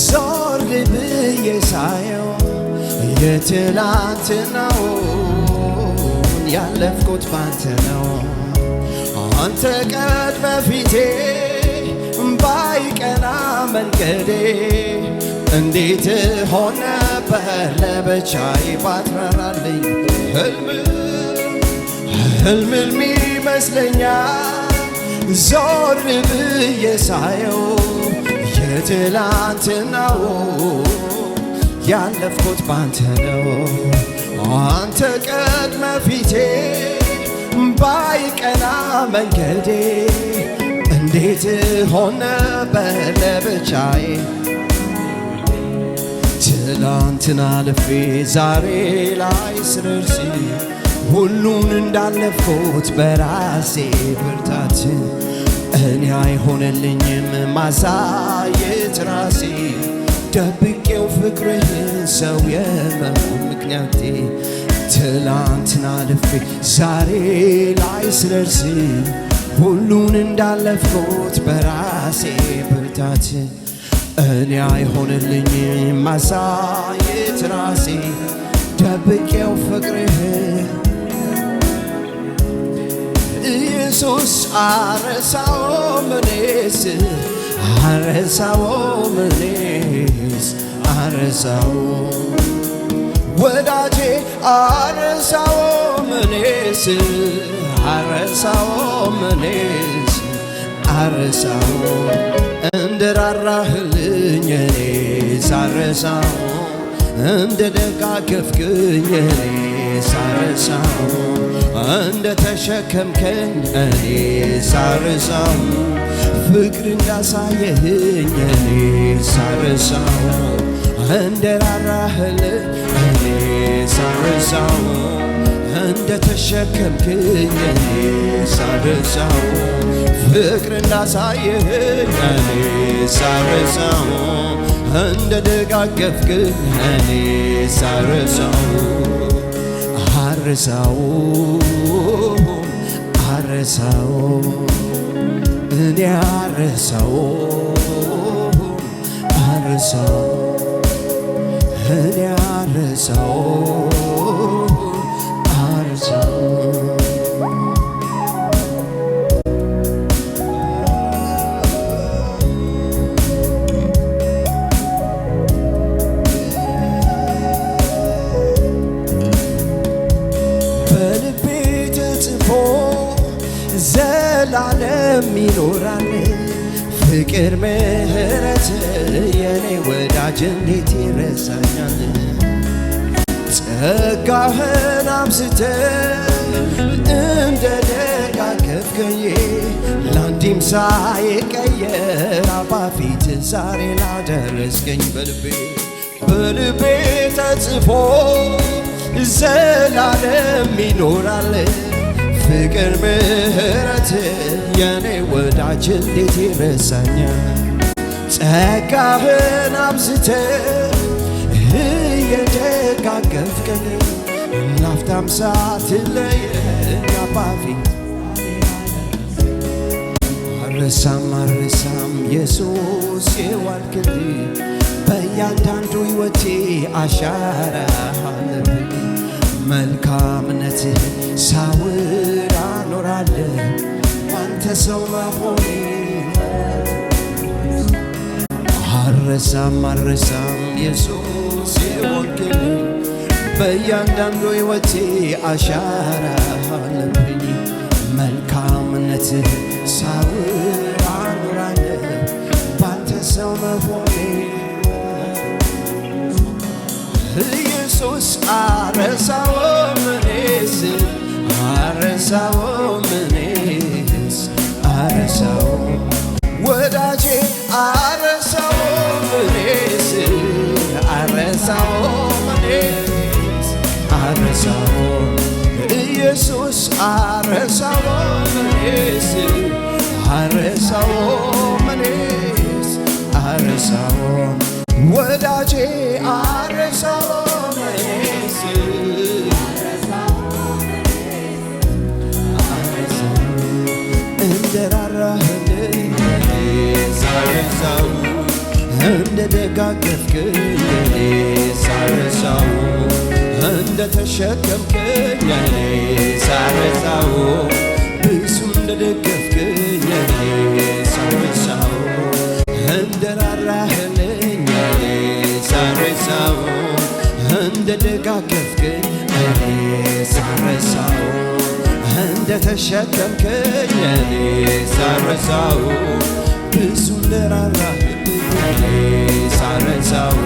ዞር ብዬ ሳየው የትላንትናውን ያለፍኩት ባንተ ነው። አንተ ቀድመ ፊቴ ባይቀና መንገዴ እንዴት ሆነ በለብቻዬ ባትራራልኝ ህልም ይመስለኛል ዞር ብዬ ሳየው የትላንትናው ያለፍኩት ባንተ ነው። አንተ ቀድመ ፊቴ ባይቀና መንገዴ እንዴት ሆነ በለብቻዬ ትላንትና አልፌ ዛሬ ላይ ስደርስ ሁሉን እንዳለፍኩት በራሴ ብርታት እኔ አይሆንልኝም ማሳየት ራሴ ደብቄው ፍቅርህን ሰው የመሆን ምክንያቴ ትላንትና አልፌ ዛሬ ላይ ስደርስ ሁሉን እንዳለፍኩት በራሴ ብርታት እኔ አይሆንልኝም ማሳየት ራሴ ደብቄው ፍቅርህን ኢየሱስ አረሳውም እኔስ አረሳውም እኔስ አረሳውም ወዳጄ አረሳውም እኔስ አረሳውም እኔስ አረሳውም እንደራራህልኝ እኔስ አረሳውም እንደደጋገፍክኝ እኔስ አረሳውም እንደ ተሸከምከኝ እኔስ አረሳውም ፍቅር እንዳሳየህኝ እኔስ አረሳውም እንደራራህልኝ እኔስ አረሳውም እንደ ተሸከምክኝ እኔስ አረሳውም ፍቅር እንዳሳየህኝ እኔስ አረሳውም እንደ ደጋገፍክኝ እኔስ አረሳውም አረሳውም እኔ አረሳውም እኔ አረሳውም በልቤ ተጽፎ ዘላለም ይኖራል ፍቅር ምህረት የኔ ወዳጅ እንዴት ይረሳኛል ጸጋህን አብዝተህ እንደ ደጋገፍከኝ ለአንዴም ሳይቀየር አባፊት ዛሬ ላደረስከኝ በልቤ ተጽፎ ዘላለም ይኖራል ፍቅር ምህረት የኔ ወዳጅ እንዴት ይረሳኛል ጸጋህን አብዝተህ እየደጋገፍከኝ ላፍታም ሳትለየኝ አባፊት አረሳም ኢየሱስ የዋልክልኝ በእያንዳንዱ ሕይወቴ አሻራ አለብኝ መልካምነትህ ሳውራ ኖራለሁ አንተ ሰው መሆኔ አረሳም ኢየሱስ የዋልክልኝ በእያንዳንዱ ሕይወቴ አሻራ አለብኝ መልካምነትህ ሳውራ ኖራለሁ ባንተ ሰው መሆኔ ኢየሱስ አረሳውም እኔስ አረሳውም ወዳጄ አረሳውም እኔስ አረሳውም ኢየሱስ አረሳውም እኔስ አረሳውም ወዳጄ አረሳውም እኔስ እንደራራህልኝ አረሳውም እንደ ደጋገፍከኝ እኔ ሳረሳው እንደ ተሸከምከኝ እኔ ሳረሳው ብዙ እንደ ደገፍከኝ እኔ ሳረሳው እንደ ራራህልኝ እኔ ሳረሳው እንደ ደጋገፍከኝ እኔ ሳረሳው እንደ ተሸከምከኝ እኔ ሳረሳው ብዙ እንደራራህልኝ እኔ ሳረሳው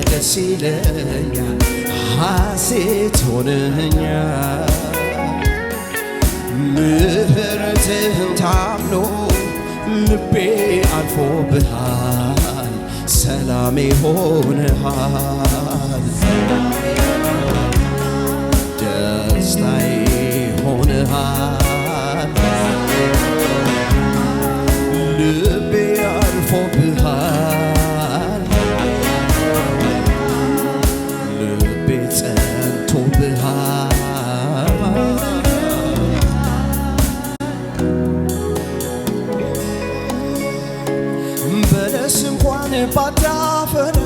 ደስ ይለኛል ሐሴት ሆነኛል ምሕረትህን ታምኖ ልቤ አርፎብሃል ሰላሜ ሆነሃል ደስታዬ ሆነሃል ልቤ አርፎብሃል በለስ እንኳን ባታፈራ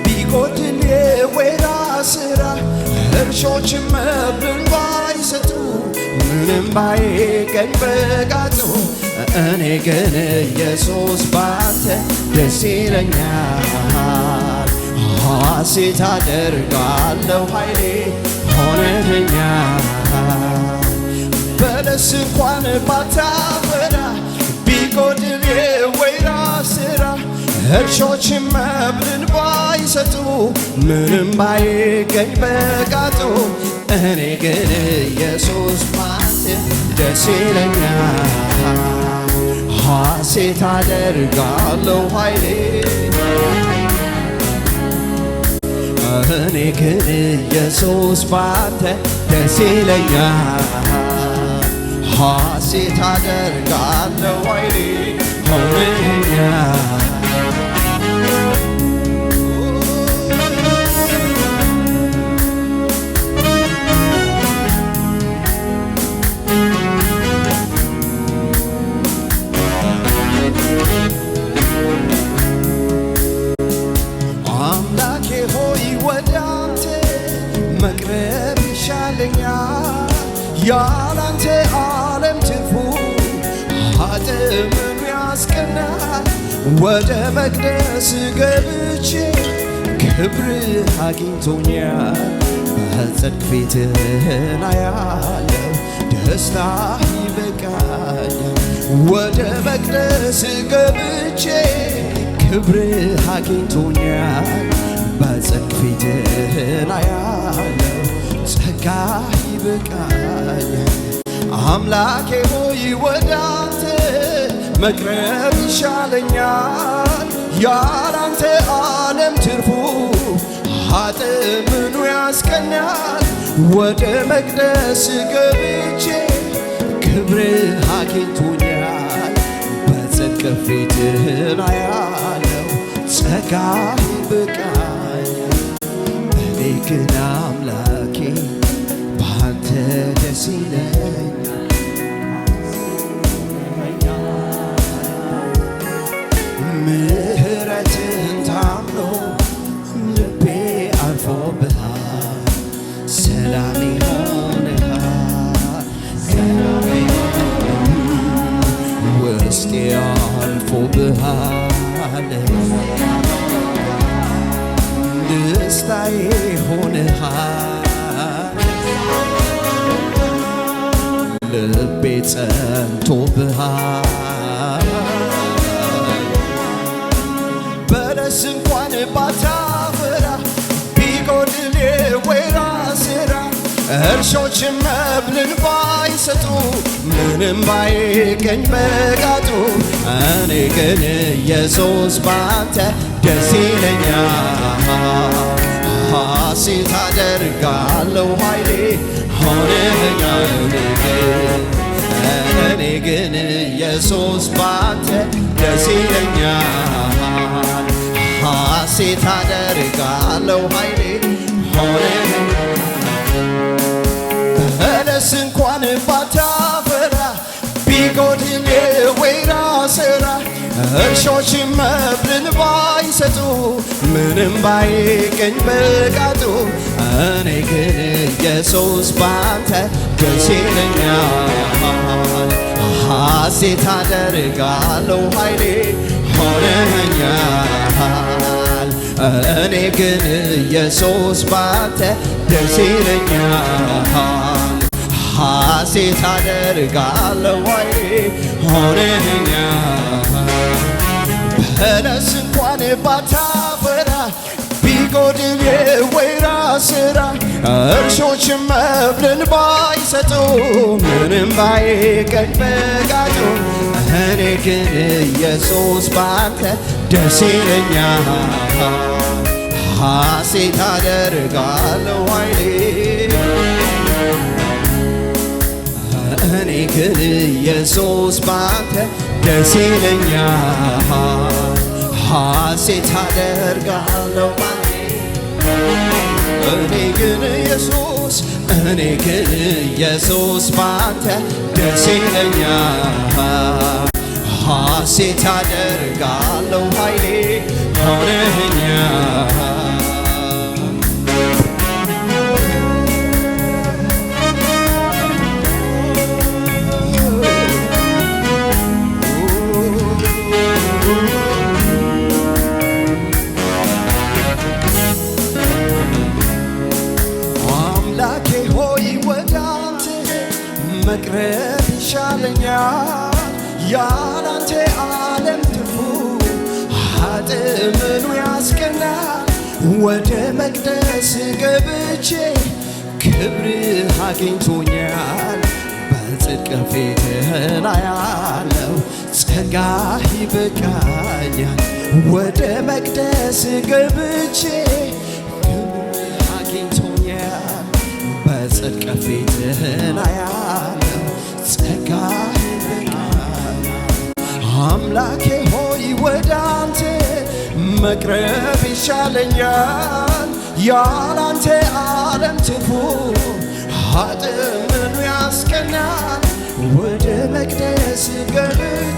ቢጎድል የወይራ ስራ እርሾችም መብልን ባይሰጡ ምንም ባይገኝ በጋጡ እኔ ግን ኢየሱስ ባንተ ደስ ይለኛል ሐሴት አደርጋለሁ ኃይሌ ሆነኸኛል በለስ እንኳን ባታፈራ ቢጎድል የወይራ ስራ እርሾችም መብልን ባይሰጡ ምንም ባይገኝ በጋጡ እኔ ግን ኢየሱስ ባንተ ደስ ይለኛል ሐሴት አደርጋለሁ ኃይሌ እኔ ግን ኢየሱስ ባንተ ደስ ይለኛል ሐሴት አደርጋለሁ ኃይሌ ሆነኛል አምላኬ ሆይ ወደ አንተ መቅረብ ይሻለኛል ያላንተ ዓለም ትርፉ ኃጥእምን ያስቀናል ወደ መቅደስ ገብቼ ክብርህ አግኝቶኛል በጽድቅ ፊትህን አያለሁ ደስታ ይበቃኛል ወደ መቅደስ ገብቼ ክብርህ አግኝቶኛል በጽድቅ ፊትህን አያለሁ ጸጋ ይበቃኛል አምላኬ ሆይ ወደ አንተ መቅረብ ይሻለኛል ያላንተ ዓለም ትርፉ ኃጥእምኑ ያስቀናል ወደ መቅደስ ገብቼ ክብርህ አግኝቶኛል በጽድቅ ፊትህን አያለሁ ጸጋ ይበቃኛል እኔ ግን አምላኬ ባንተ ደስ ይለኛል። ምሕረትህን ታምኖ ልቤ አርፎብሃል። ሰላሜ ሆነሃል። ውስጤ አርፎብሃል። ደስታዬ ሆነሃል። ልቤ ጸንቶብሃል። በለስ እንኳን ባታፈራ ቢጎድል የወይራ ስራ እርሾችም መብልን ባይሰጡ ምንም ባይገኝ በጋጡ እኔ ግን ኢየሱስ ባንተ ደስ ይለኛል። ሐሴት አደርጋለሁ ኃይሌ ሆነኸኛል። እኔ ግን ኢየሱስ ባንተ ደስ ይለኛል። ሐሴት አደርጋለሁ ኃይሌ ሆነኸኛል። በለስ እንኳን ባታፈራ ቢጎድል የወይራ ስራ እርሾች መብልን ባይሰጡ ምንም ባይገኝ በጋጡ እኔ ግን ኢየሱስ ባንተ ደስ ይለኛል። ሐሴት አደርጋለሁ ኃይሌ ሆነኸኛል። እኔ ግን ኢየሱስ ባንተ ደስ ይለኛል። ሐሴት አደርጋለሁ ኃይሌ ሆነኸኛል። በለስ እንኳን ባታፈራ ቢጎድል የወይራ ስራ እርሾች መብልን ባይሰጡ ምንም ባይገኝ በጋጡ እኔ ግን ኢየሱስ ባንተ ደስ ይለኛል። ሐሴት አደርጋለሁ ኃይሌ እኔ ግን ኢየሱስ ባንተ ደስ ይለኛል። ሐሴት አደርጋለሁ ባንተ እኔ ግን ኢየሱስ ባንተ ደስ ይለኛል። ሐሴት አደርጋለሁ ኃይሌ ሆነኸኛል። አምላኬ ሆይ ወደ አንተ መቅረብ ይሻለኛል። ያላንተ ዓለም ትፉ ኃጥእ ምኑ ያስቀናል። ወደ መቅደስ ገብቼ ክብርህ አግኝቶኛል። በጽድቅ ፊትህን አያለው ጸጋህ ይበቃኛል። ወደ መቅደስ ገብቼ ክብርህ አግኝቶኛል። በጽድቅ ፊትህን አያለው ጸጋህ ይበቃኛል። አምላኬ ሆይ ወደ አንተ መቅረብ ይሻለኛል። ያላንተ ዓለም ትፉ ኃጥእ ምኑ ያስቀናል። ወደ መቅደስ ገብቼ